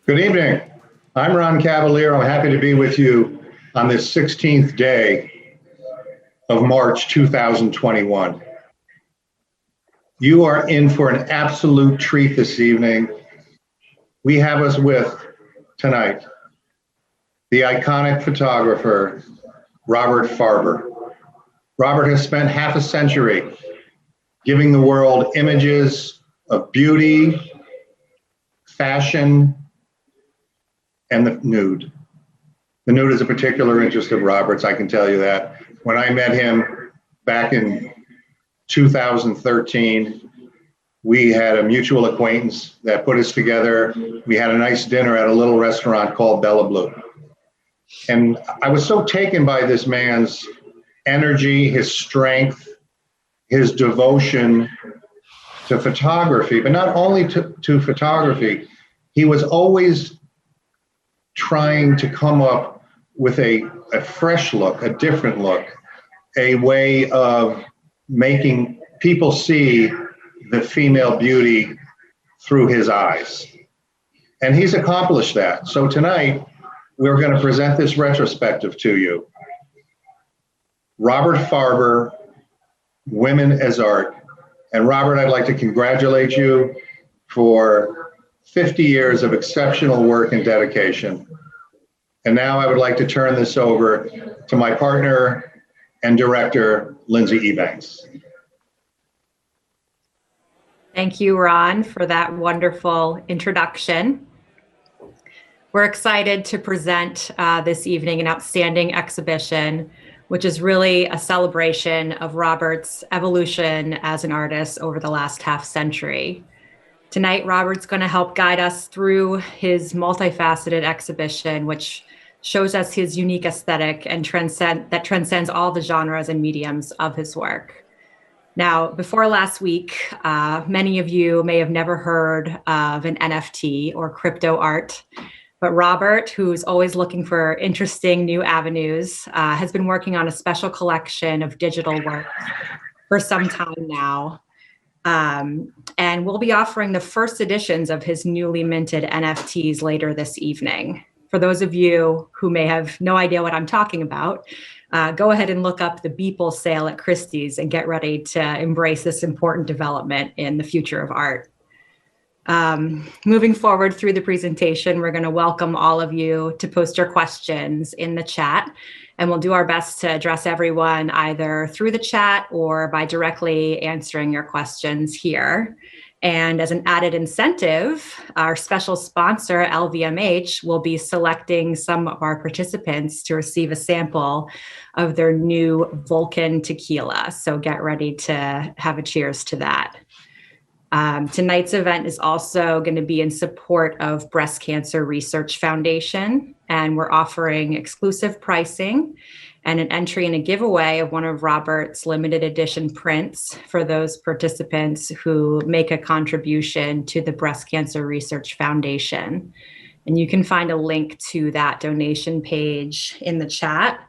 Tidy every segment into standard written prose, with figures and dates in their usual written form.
Good evening. I'm Ron Cavalier. I'm happy to be with you on this 16th day of March 2021. You are in for an absolute treat this evening. We have us with tonight the iconic photographer, Robert Farber. Robert has spent half a century giving the world images of beauty, fashion, and the nude. The nude is a particular interest of Robert's, I can tell you that. When I met him back in 2013, we had a mutual acquaintance that put us together. We had a nice dinner at a little restaurant called Bella Blue. And I was so taken by this man's energy, his strength, his devotion to photography, but not only to photography, he was always trying to come up with a fresh look, a different look, a way of making people see the female beauty through his eyes. And he's accomplished that. So tonight, we're going to present this retrospective to you. Robert Farber, Women as Art. And Robert, I'd like to congratulate you for 50 years of exceptional work and dedication. And now I would like to turn this over to my partner and director, Lindsay Ebanks. Thank you, Ron, for that wonderful introduction. We're excited to present this evening an outstanding exhibition, which is really a celebration of Robert's evolution as an artist over the last half century. Tonight, Robert's going to help guide us through his multifaceted exhibition, which shows us his unique aesthetic and transcends all the genres and mediums of his work. Now, before last week, many of you may have never heard of an NFT or crypto art, but Robert, who's always looking for interesting new avenues, has been working on a special collection of digital work for some time now. And we'll be offering the first editions of his newly minted NFTs later this evening. For those of you who may have no idea what I'm talking about, go ahead and look up the Beeple sale at Christie's and get ready to embrace this important development in the future of art. Moving forward through the presentation, we're going to welcome all of you to post your questions in the chat, and we'll do our best to address everyone either through the chat or by directly answering your questions here. And as an added incentive, our special sponsor, LVMH, will be selecting some of our participants to receive a sample of their new Vulcan tequila. So get ready to have a cheers to that. Tonight's event is also going to be in support of Breast Cancer Research Foundation, and we're offering exclusive pricing and an entry in a giveaway of one of Robert's limited edition prints for those participants who make a contribution to the Breast Cancer Research Foundation. And you can find a link to that donation page in the chat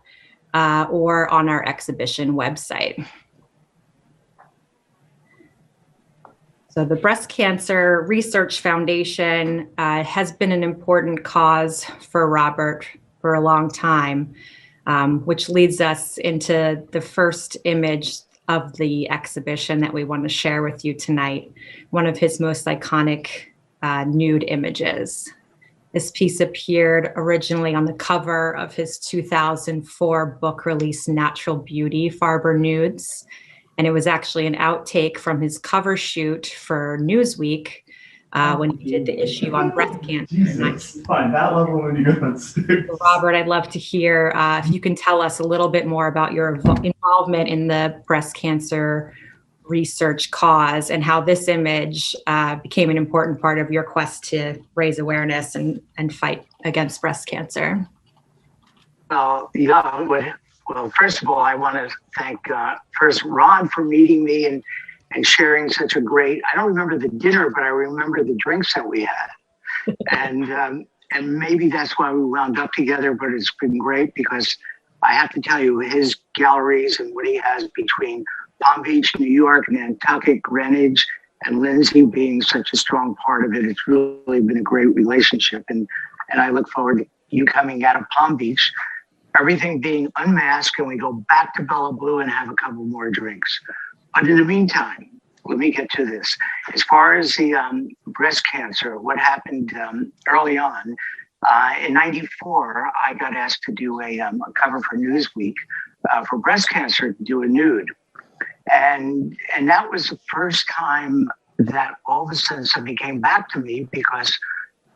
or on our exhibition website. So the Breast Cancer Research Foundation has been an important cause for Robert for a long time, which leads us into the first image of the exhibition that we want to share with you tonight, one of his most iconic nude images. This piece appeared originally on the cover of his 2004 book release, Natural Beauty, Farber Nudes. And it was actually an outtake from his cover shoot for Newsweek when he did the issue on breast cancer. Jesus, fine, that level when you go on stage. Robert, I'd love to hear if you can tell us a little bit more about your involvement in the breast cancer research cause and how this image became an important part of your quest to raise awareness and fight against breast cancer. Well, first of all, I want to thank first Ron for meeting me and sharing such a great, I don't remember the dinner, but I remember the drinks that we had. And maybe that's why we wound up together, but it's been great because I have to tell you, his galleries and what he has between Palm Beach, New York, Nantucket, Greenwich, and Lindsay being such a strong part of it. It's really been a great relationship. And I look forward to you coming out of Palm Beach, everything being unmasked, and we go back to Bella Blue and have a couple more drinks. But in the meantime, let me get to this. As far as the breast cancer, what happened early on, in '94, I got asked to do a cover for Newsweek for breast cancer, to do a nude. And that was the first time that all of a sudden something came back to me, because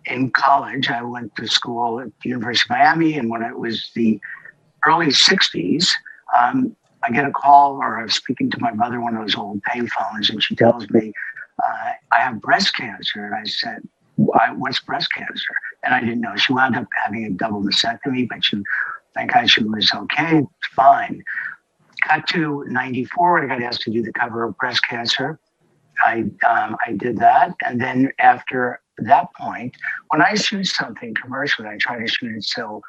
in college, I went to school at the University of Miami, and when it was the early 60s, I get a call, or I was speaking to my mother, one of those old payphones, and she tells me, I have breast cancer. And I said, what's breast cancer? And I didn't know. She wound up having a double mastectomy, but thank God she was okay, fine. Cut to '94, and I got asked to do the cover of Breast Cancer. I did that. And then after that point, when I shoot something commercially, I try to shoot it so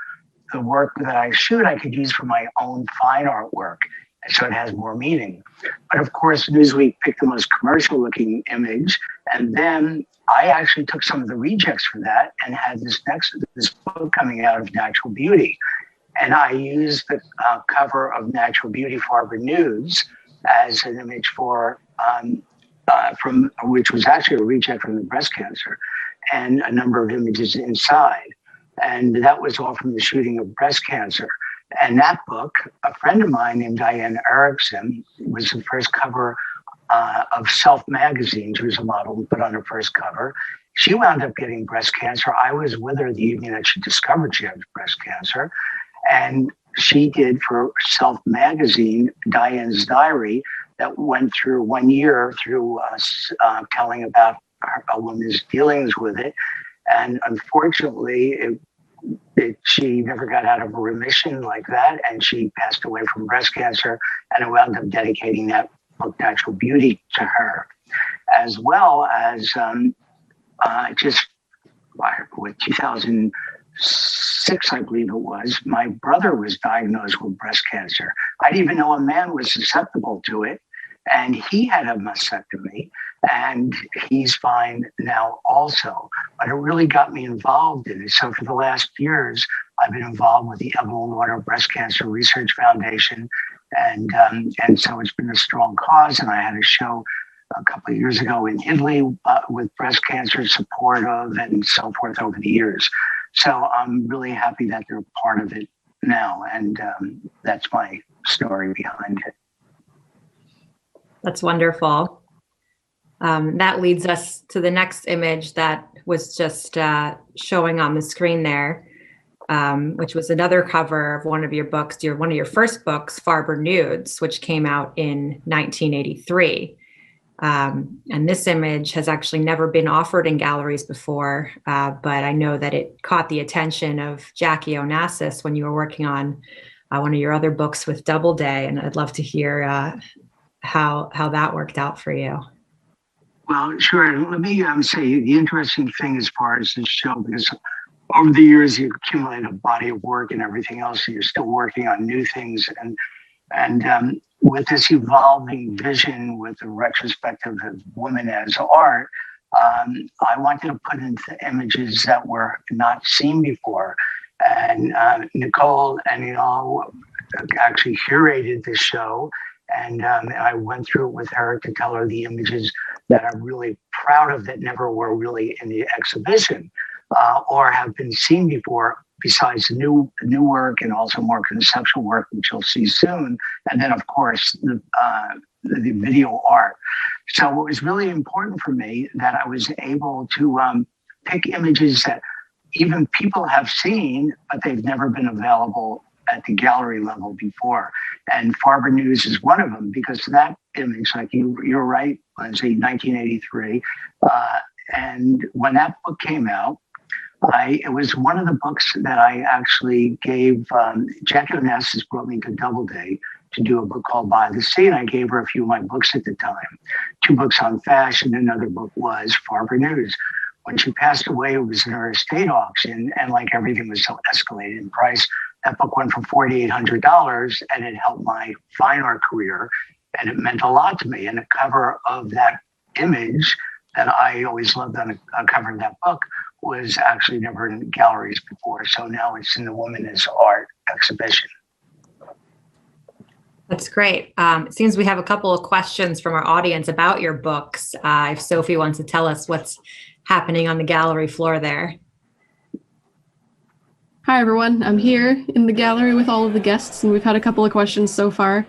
the work that I shoot, I could use for my own fine art work. And so it has more meaning. But of course, Newsweek picked the most commercial looking image. And then I actually took some of the rejects for that and had this book coming out of Natural Beauty. And I used the cover of Natural Beauty Farber Nudes as an image which was actually a reject from the breast cancer, and a number of images inside. And that was all from the shooting of Breast Cancer. And that book, a friend of mine named Diane Erickson, was the first cover of Self magazine. She was a model and put on her first cover. She wound up getting breast cancer. I was with her the evening that she discovered she had breast cancer. And she did for Self magazine, Diane's diary, that went through 1 year through telling about a woman's dealings with it. And unfortunately, she never got out of a remission like that, and she passed away from breast cancer. And I wound up dedicating that book, Natural Beauty, to her, as well as just with 2006, I believe it was, my brother was diagnosed with breast cancer. I didn't even know a man was susceptible to it. And he had a mastectomy, and he's fine now also. But it really got me involved in it. So for the last years, I've been involved with the Evelyn Water Breast Cancer Research Foundation. And so it's been a strong cause. And I had a show a couple of years ago in Italy with breast cancer support of and so forth over the years. So I'm really happy that they're part of it now. And that's my story behind it. That's wonderful. That leads us to the next image that was just showing on the screen there, which was another cover of one of your books, one of your first books, Farber Nudes, which came out in 1983. And this image has actually never been offered in galleries before, but I know that it caught the attention of Jackie Onassis when you were working on one of your other books with Doubleday, and I'd love to hear how that worked out for you. Well, sure. Let me say the interesting thing as far as this show, because over the years you accumulate a body of work and everything else, and you're still working on new things. And with this evolving vision with the retrospective of women as art, I wanted to put into images that were not seen before. And Nicole and actually curated the show. And I went through it with her to tell her the images that I'm really proud of that never were really in the exhibition or have been seen before, besides the new work and also more conceptual work, which you'll see soon. And then, of course, the video art. So what was really important for me that I was able to pick images that even people have seen, but they've never been available at the gallery level before. And Farber News is one of them, because that image, like you're right, Lindsay, 1983. And when that book came out, it was one of the books that I actually gave, Jackie Onassis brought me to Doubleday to do a book called By the Sea, and I gave her a few of my books at the time. 2 books on fashion, another book was Farber News. When she passed away, it was in her estate auction, and like everything was so escalated in price, that book went for $4,800, and it helped my fine art career, and it meant a lot to me. And the cover of that image that I always loved on a cover of that book was actually never in galleries before. So now it's in the Woman is Art exhibition. That's great. It seems we have a couple of questions from our audience about your books. If Sophie wants to tell us what's happening on the gallery floor there. Hi, everyone. I'm here in the gallery with all of the guests, and we've had a couple of questions so far.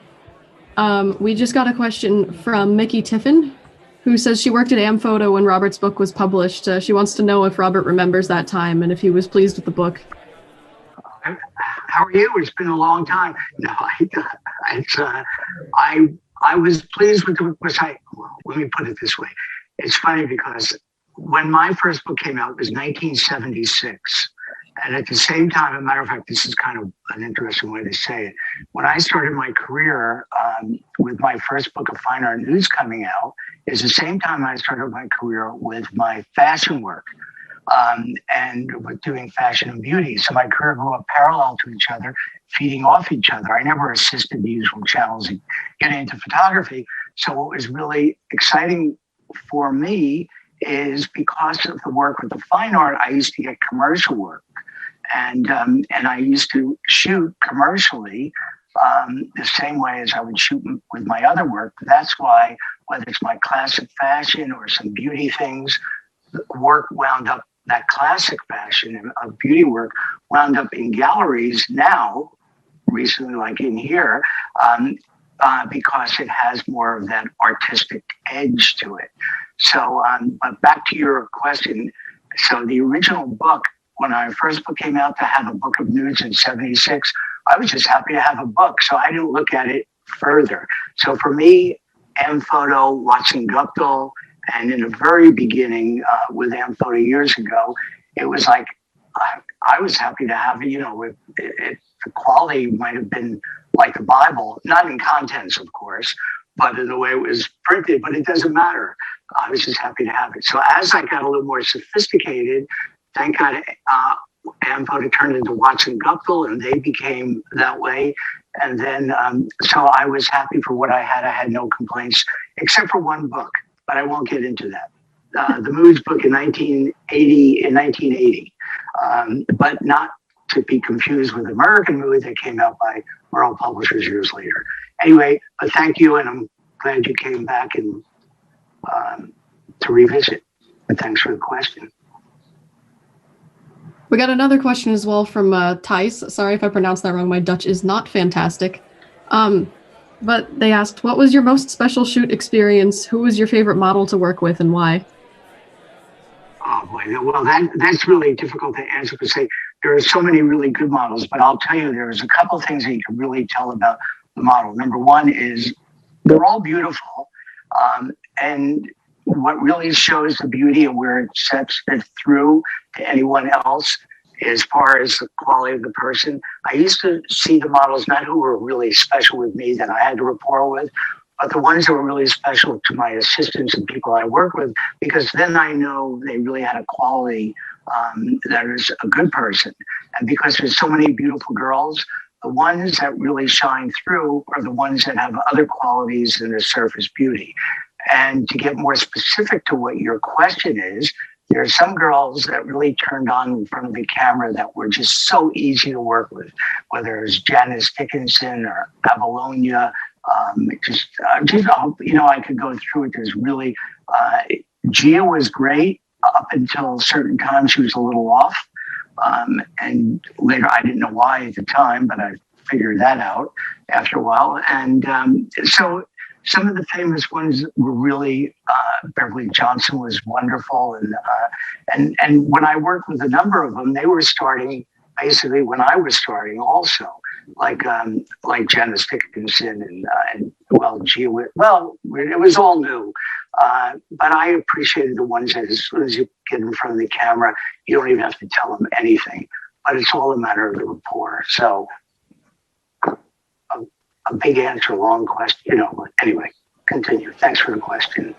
We just got a question from Mickey Tiffin, who says she worked at Amphoto when Robert's book was published. She wants to know if Robert remembers that time and if he was pleased with the book. How are you? It's been a long time. No, I was pleased with the book. Let me put it this way. It's funny because when my first book came out, it was 1976. And at the same time, as a matter of fact, this is kind of an interesting way to say it. When I started my career with my first book of fine art news coming out, is the same time I started my career with my fashion work and with doing fashion and beauty. So my career grew up parallel to each other, feeding off each other. I never assisted the usual channels in getting into photography. So what was really exciting for me is because of the work with the fine art, I used to get commercial work. And I used to shoot commercially the same way as I would shoot with my other work. That's why, whether it's my classic fashion or some beauty things, the work wound up, that classic fashion of beauty work wound up in galleries now, recently, like in here, because it has more of that artistic edge to it. So, but back to your question. So the original book, when our first book came out, to have a book of nudes in 76, I was just happy to have a book. So I didn't look at it further. So for me, Amphoto, Watson Guptill, and in the very beginning with Amphoto years ago, it was like, I was happy to have it, you know, the quality might have been like the Bible, not in contents, of course, but in the way it was printed, but it doesn't matter. I was just happy to have it. So as I got a little more sophisticated, thank God, Amphoto turned into Watson Guptill, and they became that way. And then, so I was happy for what I had. I had no complaints, except for one book, but I won't get into that. The Moods book in 1980, but not to be confused with American Mood that came out by Merle Publishers years later. Anyway, thank you, and I'm glad you came back and to revisit. But thanks for the question. We got another question as well from Thijs. Sorry if I pronounced that wrong. My Dutch is not fantastic. But they asked, what was your most special shoot experience? Who was your favorite model to work with and why? Oh boy, well that's really difficult to answer because there are so many really good models, but I'll tell you there's a couple of things that you can really tell about the model. Number one is they're all beautiful. And what really shows the beauty and where it sets it through to anyone else as far as the quality of the person. I used to see the models not who were really special with me that I had a rapport with, but the ones that were really special to my assistants and people I work with, because then I know they really had a quality that is a good person. And because there's so many beautiful girls, the ones that really shine through are the ones that have other qualities than the surface beauty. And to get more specific to what your question is, there are some girls that really turned on in front of the camera that were just so easy to work with, whether it's Janice Dickinson or Avalonia. You know, I could go through it. There's really, Gia was great up until certain times she was a little off. And later, I didn't know why at the time, but I figured that out after a while. And so some of the famous ones were really, Beverly Johnson was wonderful. And when I worked with a number of them, they were starting basically when I was starting also, like Janice Dickinson and Gia, well, it was all new. But I appreciated the ones that as soon as you get in front of the camera, you don't even have to tell them anything, but it's all a matter of the rapport. So a big answer, long question, you know, but anyway, continue. Thanks for the question.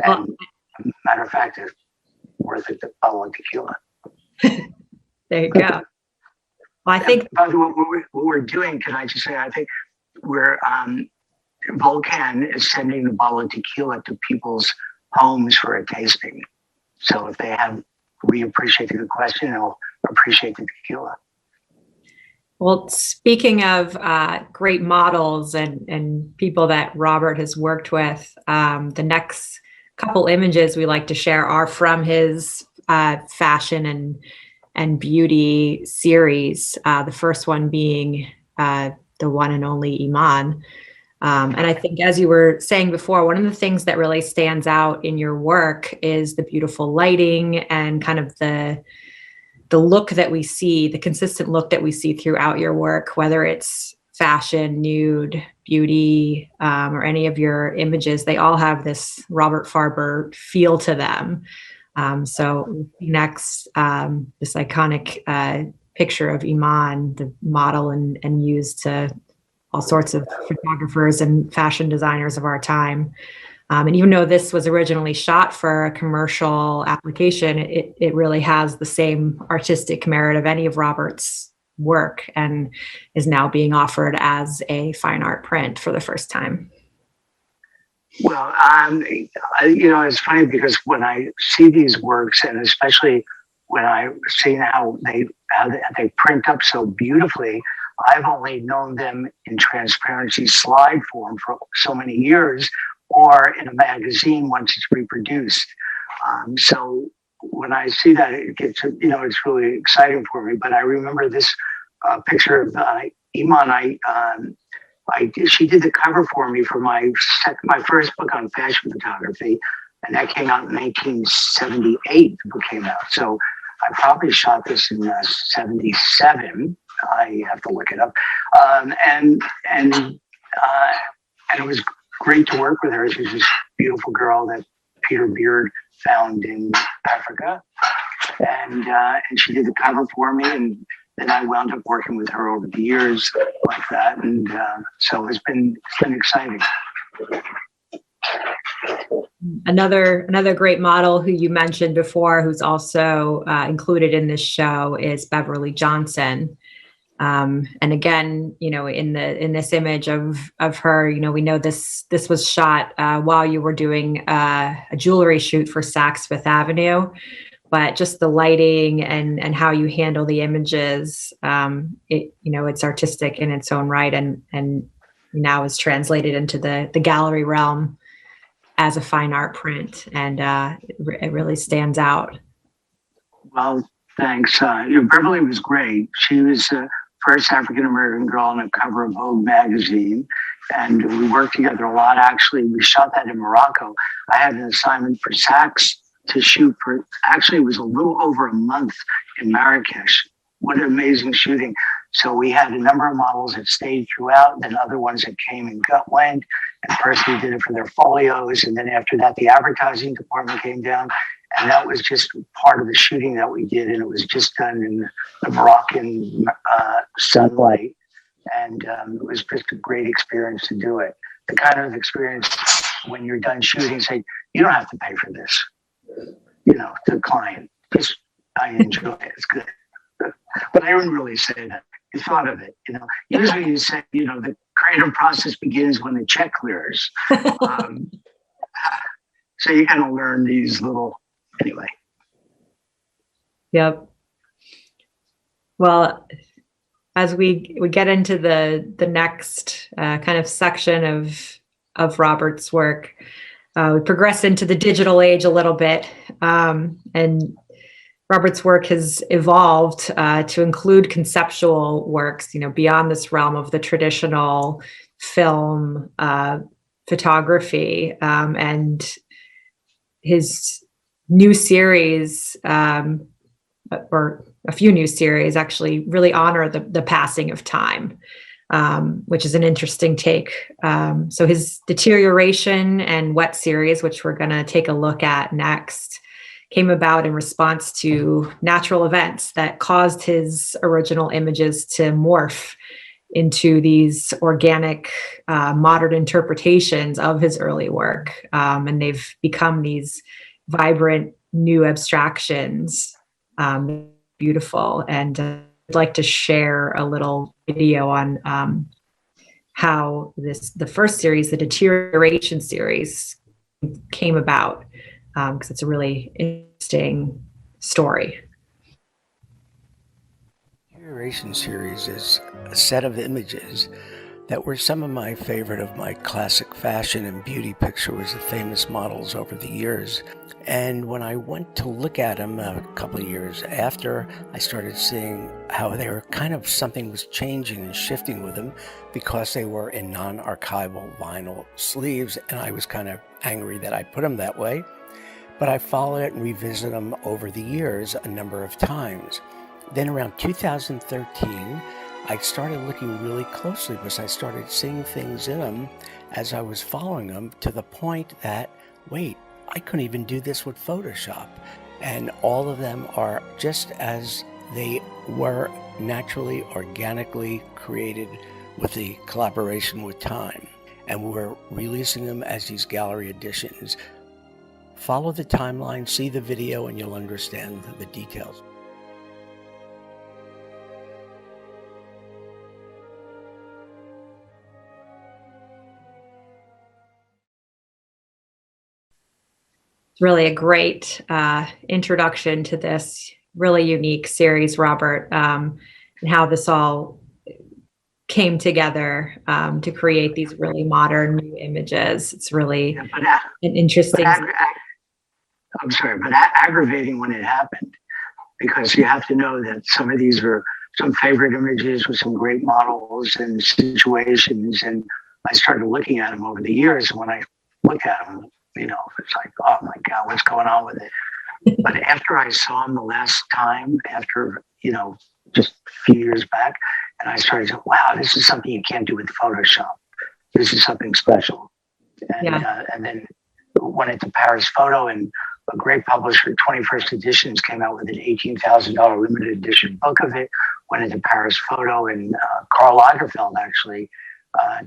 And matter of fact, it's worth it to follow a tequila. There you go. Well, I think by the way, what we're doing, can I just say, I think we're Volcan is sending the bottle of tequila to people's homes for a tasting. So if they have, we appreciate the good question, they'll appreciate the tequila. Well, speaking of great models and people that Robert has worked with, the next couple images we like to share are from his fashion and beauty series. The first one being the one and only Iman. And I think, as you were saying before, one of the things that really stands out in your work is the beautiful lighting and kind of the look that we see, the consistent look that we see throughout your work, whether it's fashion, nude, beauty, or any of your images. They all have this Robert Farber feel to them. So next, this iconic picture of Iman, the model and used to all sorts of photographers and fashion designers of our time. And even though this was originally shot for a commercial application, it really has the same artistic merit of any of Robert's work and is now being offered as a fine art print for the first time. Well, it's funny because when I see these works, and especially when I see how they print up so beautifully, I've only known them in transparency slide form for so many years, or in a magazine once it's reproduced. So when I see that, it gets, it's really exciting for me. But I remember this picture of Iman. She did the cover for me for my first book on fashion photography, and that came out in 1978. The book came out, so I probably shot this in '77. I have to look it up, and it was great to work with her. She's this beautiful girl that Peter Beard found in Africa, and she did the cover for me, and then I wound up working with her over the years like that, and so it's been exciting. Another great model who you mentioned before, who's also included in this show, is Beverly Johnson. And again, in this image of her, we know this was shot while you were doing a jewelry shoot for Saks Fifth Avenue, but just the lighting and how you handle the images, it's artistic in its own right, and now is translated into the gallery realm as a fine art print, and it really stands out. Well, thanks. Beverly was great. She was first African-American girl on the cover of Vogue magazine. And we worked together a lot. Actually, we shot that in Morocco. I had an assignment for Saks to shoot for, actually, it was a little over a month in Marrakesh. What an amazing shooting. So we had a number of models that stayed throughout, then other ones that came and went. And first we did it for their folios. And then after that, the advertising department came down. And that was just part of the shooting that we did. And it was just done in the Moroccan sunlight. And it was just a great experience to do it. The kind of experience when you're done shooting, say, you don't have to pay for this, to the client. Just, I enjoy it. It's good. But I wouldn't really say that. You thought of it, Usually you say, the creative process begins when the check clears. So you kind of learn these little, anyway. Yep. Well, as we get into the next kind of section of Robert's work, we progress into the digital age a little bit, and Robert's work has evolved to include conceptual works, beyond this realm of the traditional film photography, and his new series, or a few new series, actually really honor the passing of time, which is an interesting take. So his Deterioration and Wet series, which we're going to take a look at next, came about in response to natural events that caused his original images to morph into these organic modern interpretations of his early work. And they've become these vibrant new abstractions, beautiful. And I'd like to share a little video on how the first series, the Deterioration series, came about, because it's a really interesting story. Curation series is a set of images that were some of my favorite of my classic fashion and beauty pictures of famous models over the years. And when I went to look at them a couple of years after, I started seeing how they were kind of something was changing and shifting with them because they were in non-archival vinyl sleeves, and I was kind of angry that I put them that way. But I followed it and revisited them over the years a number of times. Then around 2013, I started looking really closely because I started seeing things in them as I was following them, to the point that, wait, I couldn't even do this with Photoshop. And all of them are just as they were naturally, organically created with the collaboration with time. And we're releasing them as these gallery editions. Follow the timeline, see the video, and you'll understand the details. It's really a great introduction to this really unique series, Robert, and how this all came together to create these really modern new images. It's really an interesting. I'm sorry, but aggravating when it happened, because you have to know that some of these were some favorite images with some great models and situations. And I started looking at them over the years. And when I look at them, it's like, oh my God, what's going on with it? But after I saw them the last time, after, just a few years back, and I started to, wow, this is something you can't do with Photoshop. This is something special. And then went into Paris Photo, and a great publisher, 21st Editions, came out with an $18,000 limited edition book of it. Went into Paris Photo, and Karl Lagerfeld actually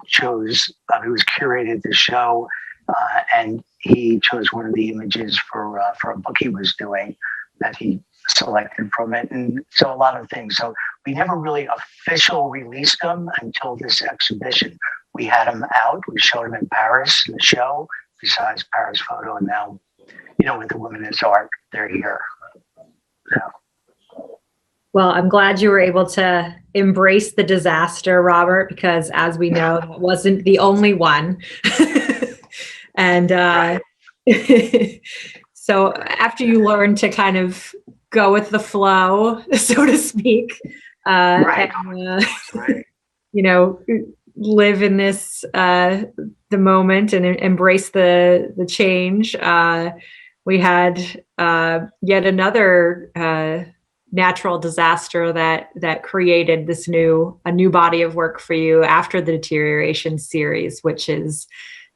chose, who was curated the show, and he chose one of the images for a book he was doing that he selected from it. And so a lot of things. So we never really officially released them until this exhibition. We had them out. We showed them in Paris in the show, besides Paris Photo. And now, with the Women's Art, they're here. So. Well, I'm glad you were able to embrace the disaster, Robert, because as we know, that wasn't the only one. And so after you learn to kind of go with the flow, so to speak, and, live in this, the moment, and embrace the change, we had yet another natural disaster that created a new body of work for you after the Deterioration series, which is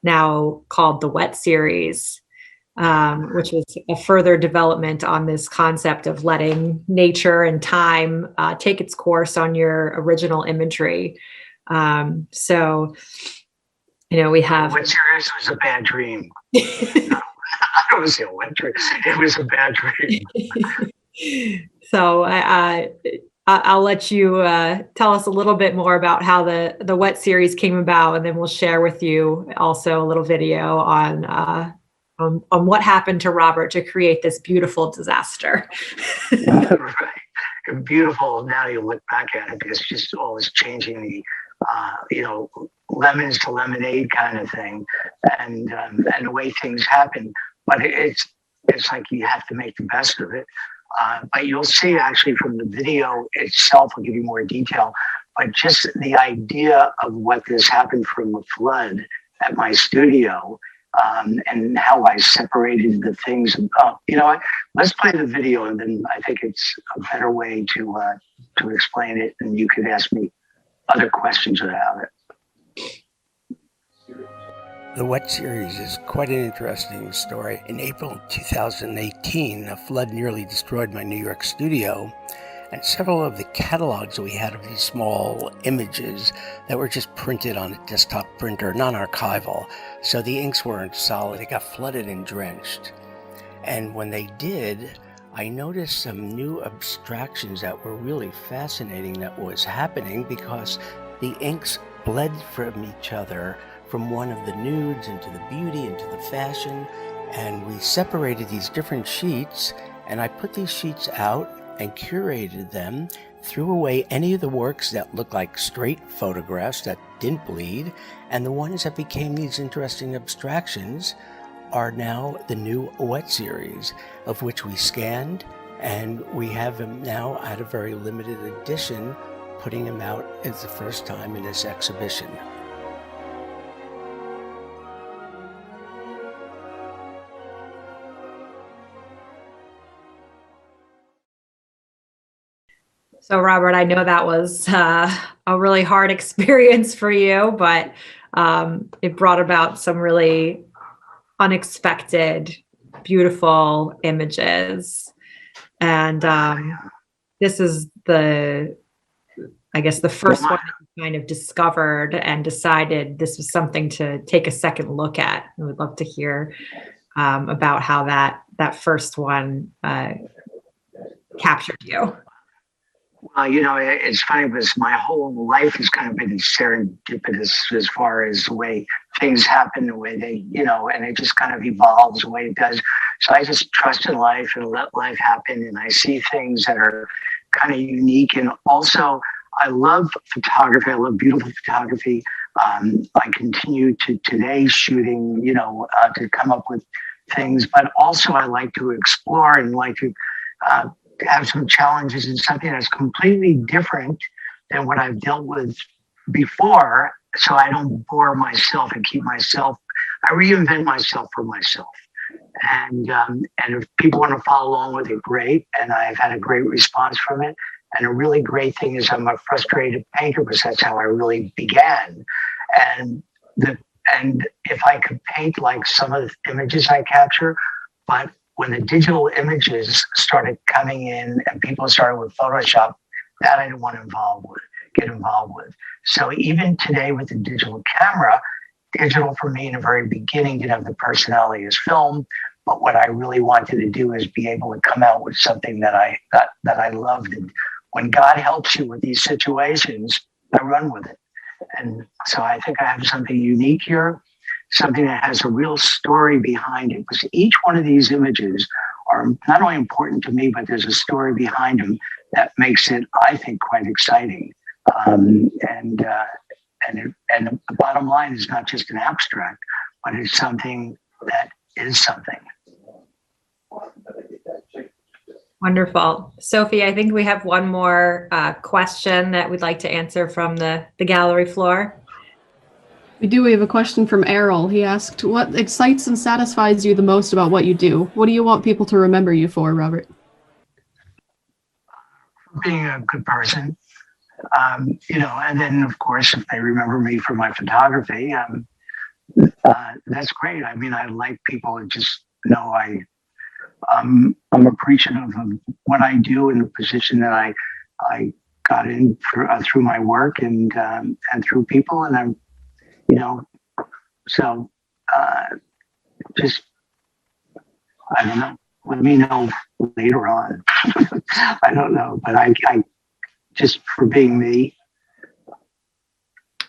now called the Wet series, which was a further development on this concept of letting nature and time take its course on your original imagery. So, we have. Wet series was a bad dream. I don't say a wet dream. It was a bad dream. So I'll let you tell us a little bit more about how the Wet series came about, and then we'll share with you also a little video on what happened to Robert to create this beautiful disaster. Right. Beautiful. Now you look back at it, because it's just always changing the, lemons to lemonade kind of thing, and the way things happen. But it's like you have to make the best of it. But you'll see actually from the video itself, I'll give you more detail, but just the idea of what this happened from the flood at my studio, and how I separated the things. Let's play the video, and then I think it's a better way to explain it, and you could ask me other questions about it. The Wet series is quite an interesting story. In April 2018, a flood nearly destroyed my New York studio, and several of the catalogs we had of these small images that were just printed on a desktop printer, non-archival, so the inks weren't solid. They got flooded and drenched. And when they did, I noticed some new abstractions that were really fascinating that was happening, because the inks bled from each other from one of the nudes into the beauty, into the fashion, and we separated these different sheets, and I put these sheets out and curated them, threw away any of the works that looked like straight photographs that didn't bleed, and the ones that became these interesting abstractions are now the new wet series, of which we scanned, and we have them now at a very limited edition, putting them out as the first time in this exhibition. So, Robert, I know that was a really hard experience for you, but it brought about some really unexpected, beautiful images. And this is the first one that you kind of discovered and decided this was something to take a second look at. I would love to hear about how that first one captured you. Well, it's funny because my whole life has kind of been serendipitous as far as the way things happen, the way they, and it just kind of evolves the way it does. So I just trust in life and let life happen. And I see things that are kind of unique. And also, I love photography. I love beautiful photography. I continue to today shooting, to come up with things. But also, I like to explore and like to have some challenges in something that's completely different than what I've dealt with before, so I don't bore myself and I reinvent myself for myself. And if people want to follow along with it, great. And I've had a great response from it. And a really great thing is I'm a frustrated painter because that's how I really began. And if I could paint like some of the images I capture, but when the digital images started coming in and people started with Photoshop, that I didn't want to get involved with. So even today with the digital camera, digital for me in the very beginning didn't have the personality as film, but what I really wanted to do is be able to come out with something that I loved. And when God helps you with these situations, I run with it. And so I think I have something unique here, something that has a real story behind it, because each one of these images are not only important to me, but there's a story behind them that makes it, I think, quite exciting. And the bottom line is not just an abstract, but it's something that is something. Wonderful. Sophie, I think we have one more question that we'd like to answer from the gallery floor. We do. We have a question from Errol. He asked, what excites and satisfies you the most about what you do? What do you want people to remember you for, Robert? Being a good person, and then, of course, if they remember me for my photography, that's great. I mean, I like people to just know I'm appreciative of what I do and the position that I got in through my work and through people, and I'm, just, I don't know, let me know later on. I don't know, but I just for being me.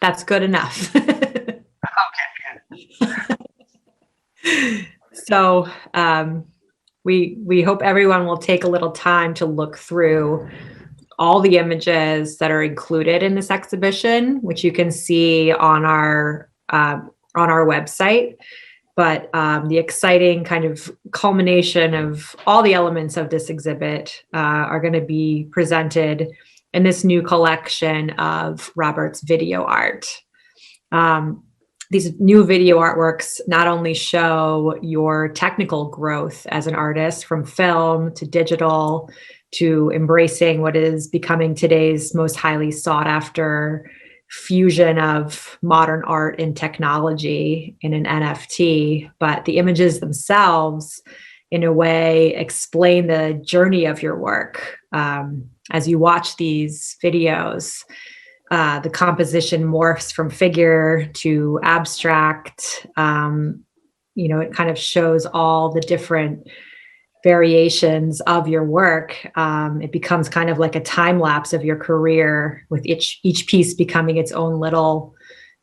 That's good enough. Okay, good. So we hope everyone will take a little time to look through all the images that are included in this exhibition, which you can see on our website. But the exciting kind of culmination of all the elements of this exhibit are going to be presented in this new collection of Robert's video art. These new video artworks not only show your technical growth as an artist from film to digital to embracing what is becoming today's most highly sought after fusion of modern art and technology in an NFT, but the images themselves, in a way, explain the journey of your work. As you watch these videos, the composition morphs from figure to abstract. It kind of shows all the different variations of your work. It becomes kind of like a time lapse of your career, with each piece becoming its own little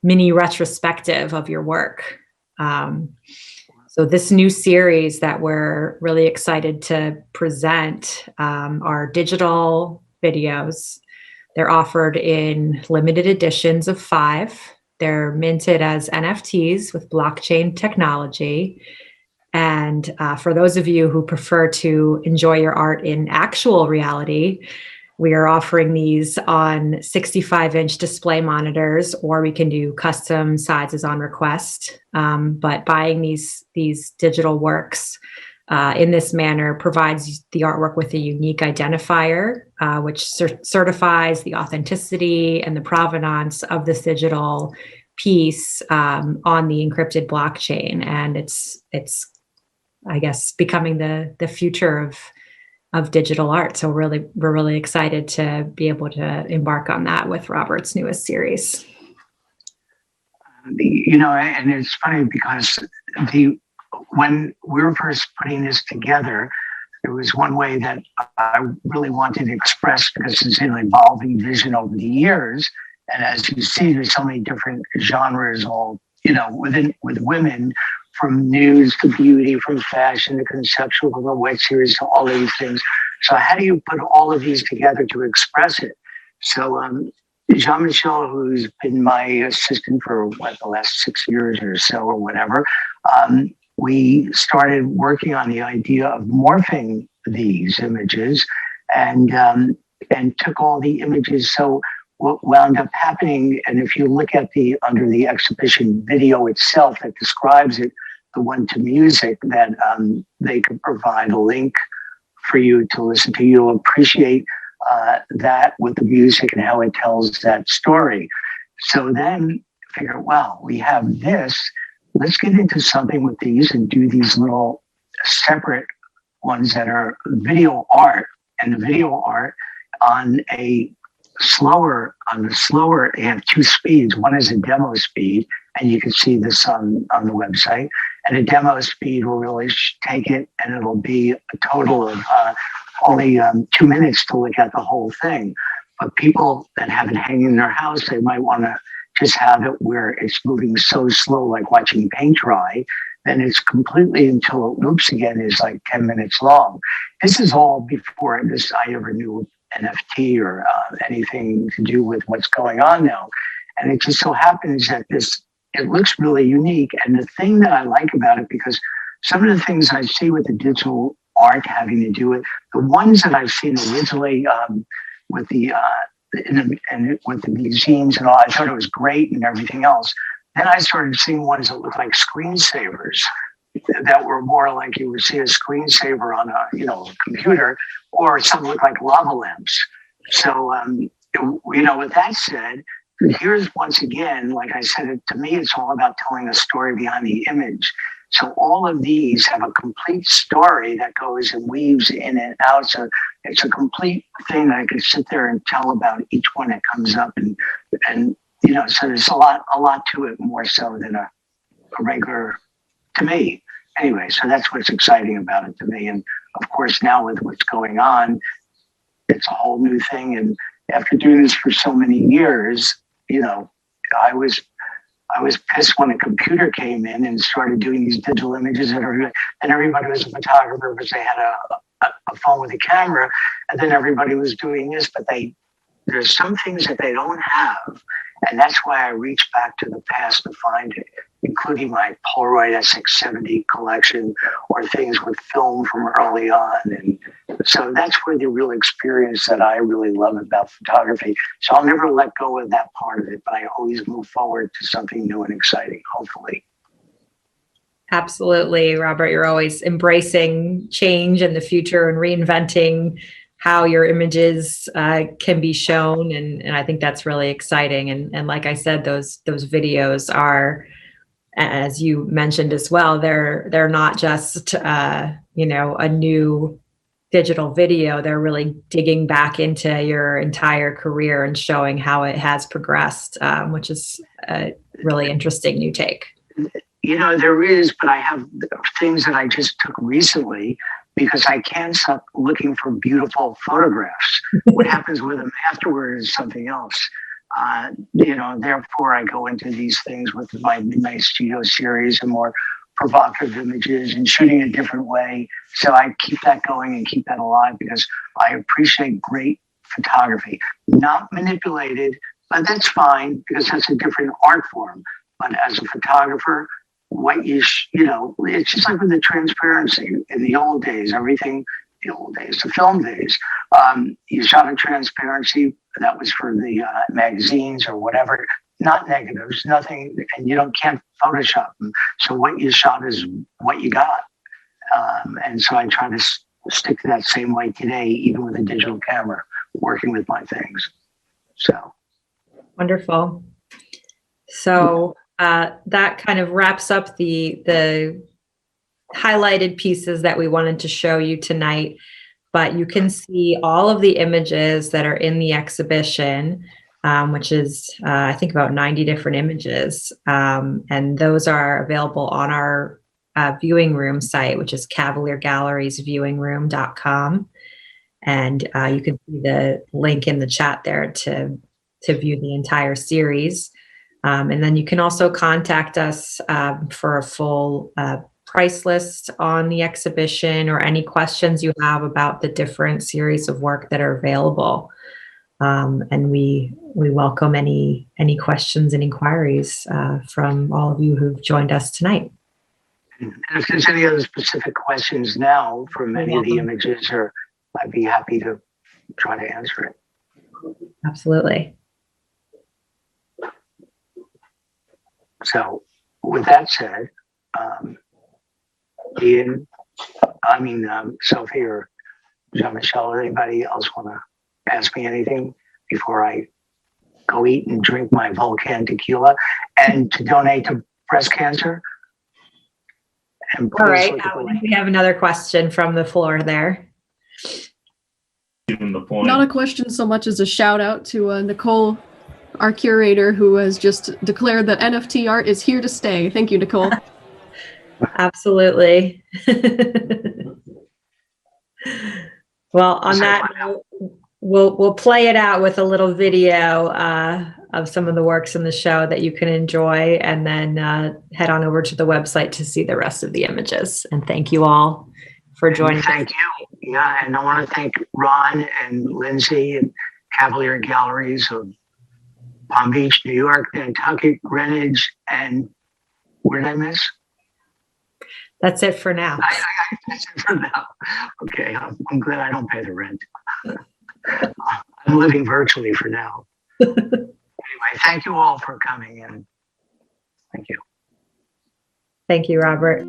mini retrospective of your work. So this new series that we're really excited to present are digital videos. They're offered in limited editions of 5. They're minted as NFTs with blockchain technology. And for those of you who prefer to enjoy your art in actual reality, we are offering these on 65-inch display monitors, or we can do custom sizes on request. But buying these digital works in this manner provides the artwork with a unique identifier, which certifies the authenticity and the provenance of this digital piece on the encrypted blockchain. And it's I guess, becoming the future of digital art. So we're really excited to be able to embark on that with Robert's newest series. And it's funny because when we were first putting this together, there was one way that I really wanted to express, because it's an evolving vision over the years. And as you see, there's so many different genres, all, with women, from news to beauty, from fashion to conceptual, from the web series to all of these things. So how do you put all of these together to express it? So Jean-Michel, who's been my assistant for the last 6 years or so or whatever, we started working on the idea of morphing these images and took all the images. So what wound up happening, and if you look at under the exhibition video itself that describes it, the one to music, that they could provide a link for you to listen to, you'll appreciate that with the music and how it tells that story. So then figure, wow, we have this. Let's get into something with these and do these little separate ones that are video art, and the video art on the slower, they have 2 speeds. One is a demo speed, and you can see this on the website. And a demo speed will really take it, and it'll be a total of only 2 minutes to look at the whole thing. But people that have it hanging in their house, they might want to just have it where it's moving so slow, like watching paint dry. Then it's completely, until it loops again, is like 10 minutes long. This is all before I ever knew NFT or anything to do with what's going on now. And it just so happens that it looks really unique. And the thing that I like about it, because some of the things I see with the digital art having to do with the ones that I've seen originally with the museums and all, I thought it was great and everything else. Then I started seeing ones that looked like screensavers, that were more like you would see a screensaver on a computer, or some look like lava lamps. So with that said, here's once again, like I said, to me, it's all about telling a story behind the image. So all of these have a complete story that goes and weaves in and out. So it's a complete thing that I could sit there and tell about each one that comes up, and so there's a lot to it, more so than a regular, to me. Anyway, so that's what's exciting about it to me. And of course, now with what's going on, it's a whole new thing. And after doing this for so many years, I was pissed when a computer came in and started doing these digital images, and everybody was a photographer because they had a phone with a camera, and then everybody was doing this, but there's some things that they don't have. And that's why I reach back to the past to find it, including my Polaroid SX70 collection, or things with film from early on. And so that's where the real experience that I really love about photography. So I'll never let go of that part of it, but I always move forward to something new and exciting, hopefully. Absolutely, Robert. You're always embracing change in the future and reinventing how your images can be shown. And I think that's really exciting. And like I said, those videos are, as you mentioned as well, they're not just, a new digital video. They're really digging back into your entire career and showing how it has progressed, which is a really interesting new take. There is, but I have things that I just took recently, because I can't stop looking for beautiful photographs. What happens with them afterward is something else. Therefore I go into these things with my Midnight Studio series and more provocative images and shooting a different way. So I keep that going and keep that alive because I appreciate great photography, not manipulated, but that's fine because that's a different art form. But as a photographer, it's just like with the transparency in the old days, the film days, you shot in transparency that was for the magazines or whatever, not negatives, nothing, and can't Photoshop them. So what you shot is what you got. And so I try to stick to that same way today, even with a digital camera, working with my things. So. Wonderful. So that kind of wraps up the highlighted pieces that we wanted to show you tonight, but you can see all of the images that are in the exhibition, which is, I think, about 90 different images. And those are available on our viewing room site, which is cavaliergalleriesviewingroom.com. And you can see the link in the chat there to view the entire series. And then you can also contact us for a full price list on the exhibition or any questions you have about the different series of work that are available. And we welcome any questions and inquiries from all of you who've joined us tonight. And if there's any other specific questions now from any of the images, I'd be happy to try to answer it. Absolutely. So with that said, Ian, Sophie or Jean-Michel or anybody else want to ask me anything before I go eat and drink my Volcan tequila and to donate to breast cancer? And all right. We have another question from the floor there. Given the point. Not a question so much as a shout out to Nicole, our curator, who has just declared that NFT art is here to stay. Thank you, Nicole. Absolutely. Well, on that note, we'll play it out with a little video of some of the works in the show that you can enjoy, and then head on over to the website to see the rest of the images. And thank you all for joining. Thank you. Yeah, and I want to thank Ron and Lindsay and Cavalier Galleries of Palm Beach, New York, Nantucket, Greenwich, and where did I miss? That's it for now. That's it for now. Okay, I'm glad I don't pay the rent. I'm living virtually for now. Anyway, thank you all for coming in. Thank you. Thank you, Robert.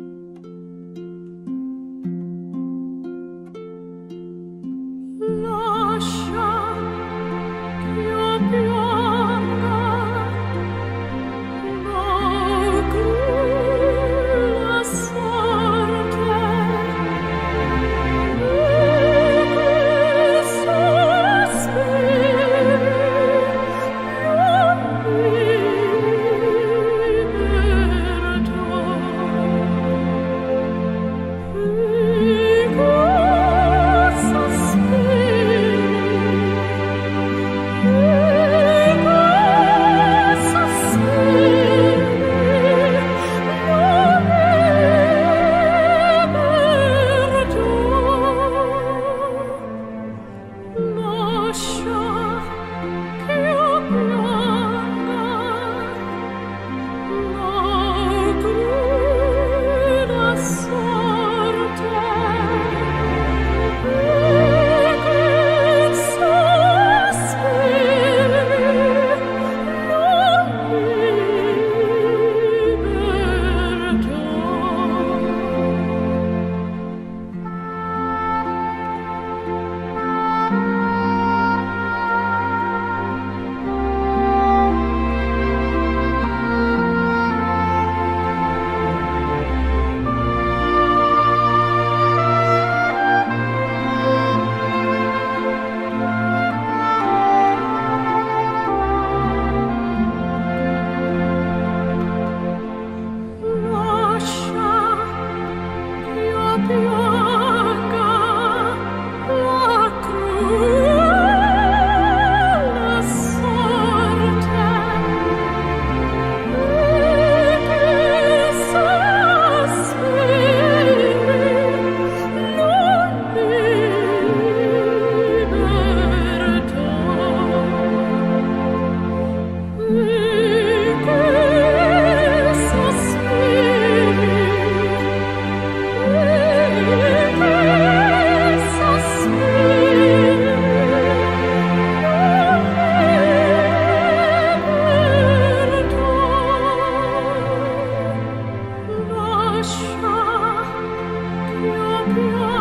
Piano.